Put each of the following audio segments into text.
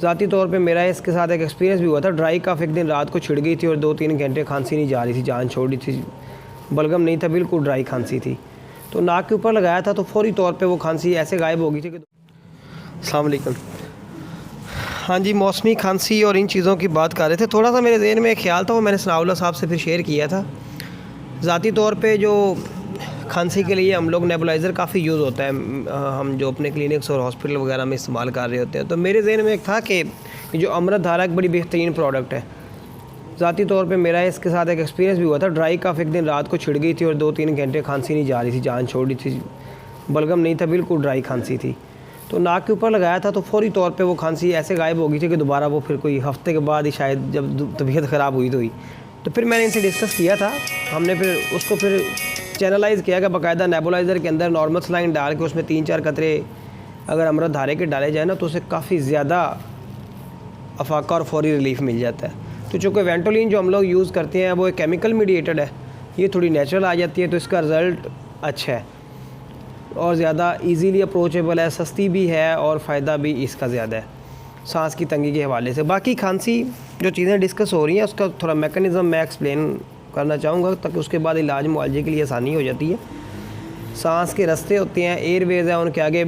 ज़ाती तौर पे मेरा इसके साथ एक एक्सपीरियंस भी हुआ था। ड्राई कफ एक दिन रात को छिड़ गई थी और 2-3 घंटे खांसी नहीं जा रही थी, जान छोड़ रही थी, बलगम नहीं था, बिल्कुल ड्राई खांसी थी। तो नाक के ऊपर लगाया था तो फौरी तौर पे वो खांसी ऐसे गायब हो गई थी कि। अस्सलाम वालेकुम। हाँ जी, मौसमी खांसी और इन चीज़ों की बात कर रहे थे। थोड़ा सा मेरे ज़हन में एक ख्याल था, वो मैंने सनाउल्लाह साहब से फिर शेयर किया था। ज़ाती तौर पे जो खांसी के लिए हम लोग नेबुलाइज़र काफ़ी यूज़ होता है, हम जो अपने क्लिनिक्स और हॉस्पिटल वगैरह में इस्तेमाल कर रहे होते हैं। तो मेरे ज़हन में एक था कि जो अमृत धारा एक बड़ी बेहतरीन प्रोडक्ट है। ज़ाती तौर पे मेरा इसके साथ एक एक्सपीरियंस भी हुआ था। ड्राई कफ एक दिन रात को छिड़ गई थी और 2-3 घंटे खांसी नहीं जा रही थी, जान छोड़ रही थी, बलगम नहीं था, बिल्कुल ड्राई खांसी थी। तो नाक के ऊपर लगाया था तो फौरी तौर पे वो खांसी ऐसे गायब हो गई थी कि दोबारा वो फिर कोई हफ़्ते के बाद ही शायद जब तबीयत ख़राब हुई तो फिर मैंने इनसे डिस्कस किया था। हमने फिर उसको फिर चैनलाइज़ किया कि बाकायदा नेबुलाइज़र के अंदर नॉर्मल सलाइन डाल के उसमें 3-4 कतरे अगर अमृत धारे के डाले जाए ना तो उसे काफ़ी ज़्यादा अफाका और फौरी रिलीफ मिल जाता है। तो चूँकि वेंटोलिन जो हम लोग यूज़ करते हैं वो एक केमिकल मीडिएटेड है, ये थोड़ी नेचुरल आ जाती है, तो इसका रिज़ल्ट अच्छा है और ज़्यादा इजीली अप्रोचेबल है, सस्ती भी है और फ़ायदा भी इसका ज़्यादा है सांस की तंगी के हवाले से। बाकी खांसी जो चीज़ें डिस्कस हो रही हैं उसका थोड़ा मैकेनिज़्म मैं एक्सप्लेन करना चाहूँगा ताकि उसके बाद इलाज मुआवजे के लिए आसानी हो जाती है। सांस के रास्ते होते हैं, एयरवेज़ हैं, उनके आगे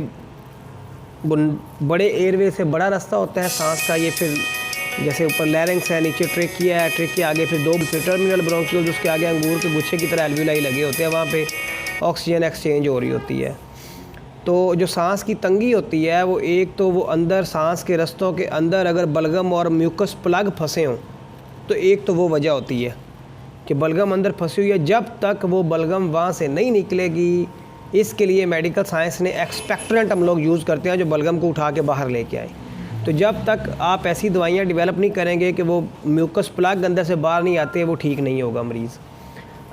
बड़े एयरवे से बड़ा रास्ता होता है सांस का। ये फिर जैसे ऊपर लैरिंक्स है, नीचे ट्रेकिया है, ट्रेकिया आगे फिर 2 टर्मिनल ब्रोंकियोल्स, उसके आगे अंगूर के गुच्छे की तरह एल्विलाई लगे होते हैं, वहाँ पे ऑक्सीजन एक्सचेंज हो रही होती है। तो जो सांस की तंगी होती है वो एक तो वो अंदर सांस के रस्तों के अंदर अगर बलगम और म्यूकस प्लग फंसे हों तो एक तो वो वजह होती है कि बलगम अंदर फंसी हुई है। जब तक वो बलगम वहाँ से नहीं निकलेगी, इसके लिए मेडिकल साइंस ने एक्सपेक्टरेंट हम लोग यूज़ करते हैं जो बलगम को उठा के बाहर लेके आए। तो जब तक आप ऐसी दवाइयाँ डेवलप नहीं करेंगे कि वो म्यूकस प्लग अंदर से बाहर नहीं आते, वो ठीक नहीं होगा मरीज़।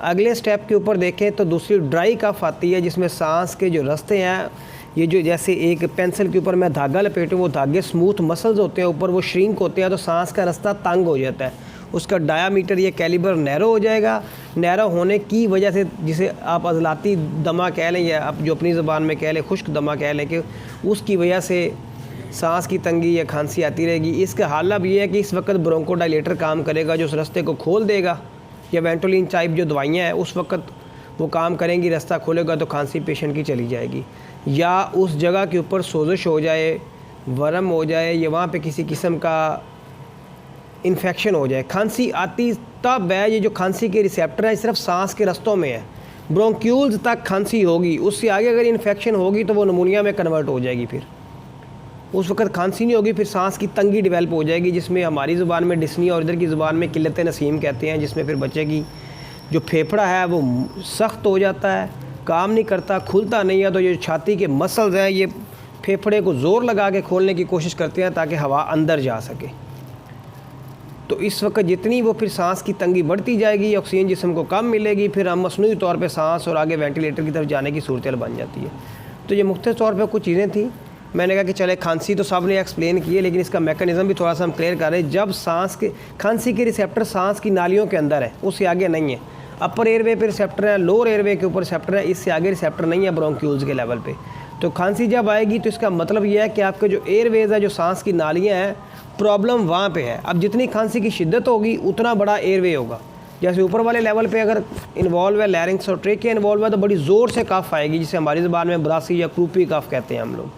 अगले स्टेप के ऊपर देखें तो दूसरी ड्राई कफ आती है जिसमें सांस के जो रास्ते हैं, ये जो जैसे एक पेंसिल के ऊपर मैं धागा लपेटूँ, वो धागे स्मूथ मसल्स होते हैं ऊपर, वो श्रिंक होते हैं, तो सांस का रास्ता तंग हो जाता है, उसका डायामीटर ये कैलिबर नैरो हो जाएगा। नैरो होने की वजह से जिसे आप अज़लाती दमा कह लें या आप जो अपनी ज़बान में कह लें खुश्क दमा कह लें, कि उसकी वजह से सांस की तंगी या खांसी आती रहेगी। इसका हल अब ये है कि इस वक्त ब्रोंकोडाइलेटर काम करेगा जो उस रास्ते को खोल देगा, या वेंटोलिन टाइप जो दवाइयाँ हैं उस वक्त वो काम करेंगी, रास्ता खोलेगा तो खांसी पेशेंट की चली जाएगी। या उस जगह के ऊपर सोजिश हो जाए, वर्म हो जाए, या वहाँ पे किसी किस्म का इन्फेक्शन हो जाए। खांसी आती तब है, ये जो खांसी के रिसेप्टर है सिर्फ सांस के रस्तों में है, ब्रोंक्यूल्स तक खांसी होगी, उससे आगे अगर इन्फेक्शन होगी तो वो नमूनिया में कन्वर्ट हो जाएगी, फिर उस वक्त खांसी नहीं होगी, फिर सांस की तंगी डेवलप हो जाएगी जिसमें हमारी ज़ुबान में डिस्नी और इधर की ज़ुबान में किल्लत नसीम कहते हैं, जिसमें फिर बच्चे की जो फेफड़ा है वो सख्त हो जाता है, काम नहीं करता, खुलता नहीं है। तो ये छाती के मसल्स हैं ये फेफड़े को ज़ोर लगा के खोलने की कोशिश करते हैं ताकि हवा अंदर जा सके। तो इस वक्त जितनी वो फिर सांस की तंगी बढ़ती जाएगी, ऑक्सीजन जिस्म को कम मिलेगी, फिर हम मसनूई तौर पे सांस और आगे वेंटिलेटर की तरफ जाने की सूरत बन जाती है। तो ये मुख्तलिफ तौर पे कुछ चीज़ें थी। मैंने कहा कि चले खांसी तो सब ने एक्सप्लेन की है, लेकिन इसका मैकेनिज़्म भी थोड़ा सा हम क्लियर कर रहे हैं। जब सांस के खांसी के रिसेप्टर सांस की नालियों के अंदर है, उससे आगे नहीं है। अपर एयरवे पे रिसेप्टर है, लोअर एयरवे के ऊपर रिसेप्टर है, इससे आगे रिसेप्टर नहीं है ब्रोंक्यूल्स के लेवल पे। तो खांसी जब आएगी तो इसका मतलब यह है कि आपके जो एयरवेज़ है, जो सांस की नालियाँ हैं, प्रॉब्लम वहाँ पे है। अब जितनी खांसी की शिद्दत होगी उतना बड़ा एयरवे होगा। जैसे ऊपर वाले लेवल पे अगर इन्वॉल्व है लैरिंक्स और ट्रेकिया इन्वॉल्व है तो बड़ी ज़ोर से कफ आएगी, जिसे हमारी ज़बान में ब्रासी या क्रूपी कफ कहते हैं हम लोग।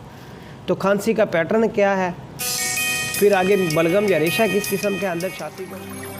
तो खांसी का पैटर्न क्या है, फिर आगे बलगम या रेशा किस किस्म के अंदर छाती पर